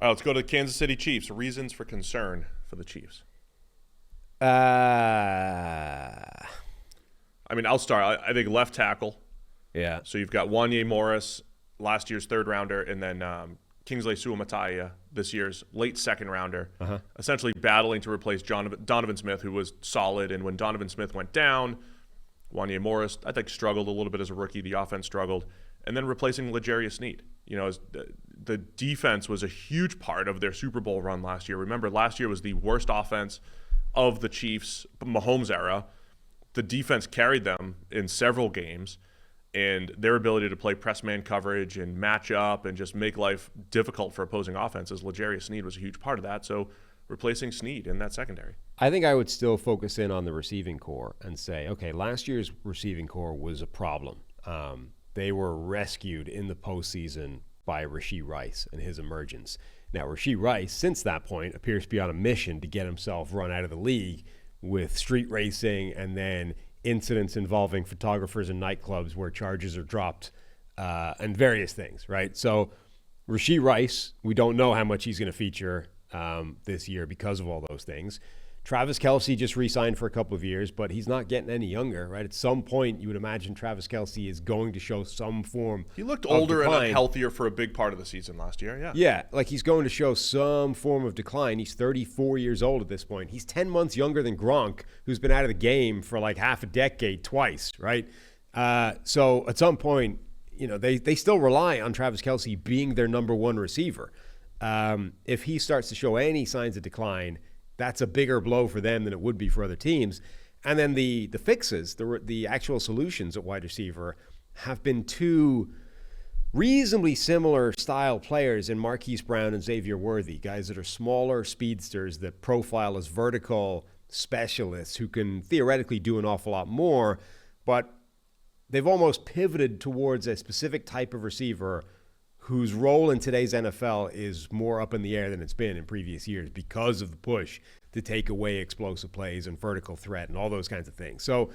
All right, let's go to Kansas City Chiefs. Reasons for concern for the Chiefs. I mean, I'll start. I think left tackle. Yeah. So you've got Wanye Morris, last year's third rounder, and then Kingsley Suamataia, this year's late second rounder, essentially battling to replace Donovan Smith, who was solid. And when Donovan Smith went down, Wanye Morris, I think, struggled a little bit as a rookie. The offense struggled. And then replacing L'Jarius Sneed. You know, the defense was a huge part of their Super Bowl run last year. Remember, last year was the worst offense of the Chiefs' Mahomes era. The defense carried them in several games, and their ability to play press man coverage and match up and just make life difficult for opposing offenses, L'Jarius Sneed was a huge part of that. So replacing Sneed in that secondary. I think I would still focus in on the receiving core and say, okay, last year's receiving core was a problem. They were rescued in the postseason by Rashee Rice and his emergence. Now, Rashee Rice, since that point, appears to be on a mission to get himself run out of the league with street racing and then incidents involving photographers in nightclubs where charges are dropped and various things, right? So Rashee Rice, we don't know how much he's going to feature this year because of all those things. Travis Kelce just re-signed for a couple of years, but he's not getting any younger, right? At some point, you would imagine Travis Kelce is going to show some form He looked older and healthier for a big part of the season last year, yeah. Yeah, like he's going to show some form of decline. He's 34 years old at this point. He's 10 months younger than Gronk, who's been out of the game for like half a decade twice, right? So at some point, you know, they still rely on Travis Kelce being their number one receiver. If he starts to show any signs of decline, that's a bigger blow for them than it would be for other teams. And then the fixes, the actual solutions at wide receiver have been two reasonably similar style players in Marquise Brown and Xavier Worthy, guys that are smaller speedsters that profile as vertical specialists who can theoretically do an awful lot more, but they've almost pivoted towards a specific type of receiver whose role in today's NFL is more up in the air than it's been in previous years because of the push to take away explosive plays and vertical threat and all those kinds of things. So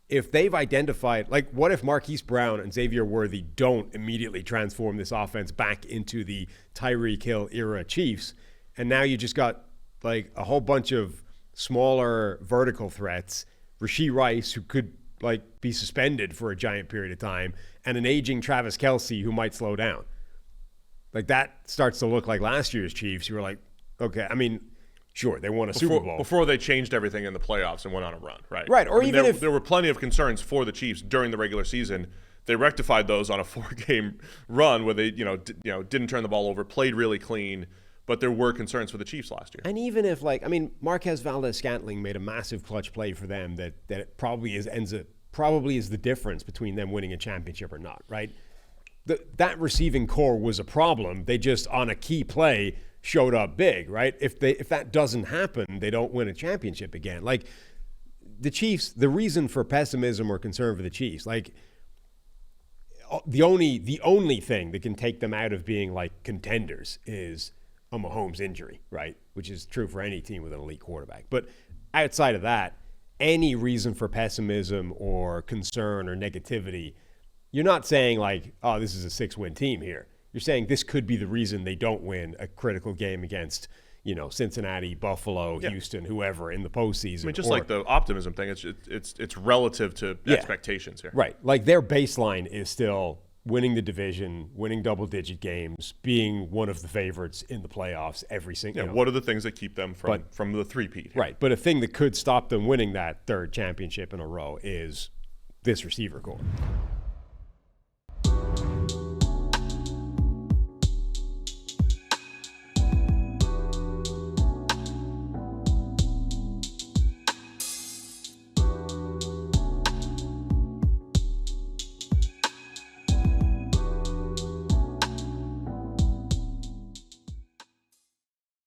if they've identified, like, what if Marquise Brown and Xavier Worthy don't immediately transform this offense back into the Tyreek Hill era Chiefs, and now you just got like a whole bunch of smaller vertical threats, Rashee Rice, who could like be suspended for a giant period of time, and an aging Travis Kelce who might slow down. Like, that starts to look like last year's Chiefs. You were like, okay, I mean, sure, they won a Super Bowl. Before they changed everything in the playoffs and went on a run, right? Right, or even if there were plenty of concerns for the Chiefs during the regular season. They rectified those on a 4-game run where they, didn't turn the ball over, played really clean, but there were concerns for the Chiefs last year. And even if, like, I mean, Marquez Valdez-Scantling made a massive clutch play for them that probably is the difference between them winning a championship or not, right? That receiving core was a problem. They just, on a key play, showed up big, right? If that doesn't happen, they don't win a championship again. Like, the Chiefs, the reason for pessimism or concern for the Chiefs, like, the only thing that can take them out of being like contenders is a Mahomes injury, right? Which is true for any team with an elite quarterback. But outside of that, any reason for pessimism or concern or negativity, you're not saying like, oh, this is a 6-win team here. You're saying this could be the reason they don't win a critical game against, Cincinnati, Buffalo, Houston, whoever in the postseason. I mean, just like the optimism thing, it's relative to expectations here. Right. Like, their baseline is still winning the division, winning double-digit games, being one of the favorites in the playoffs every single. What are the things that keep them from the three-peat? Right. But a thing that could stop them winning that third championship in a row is this receiver core.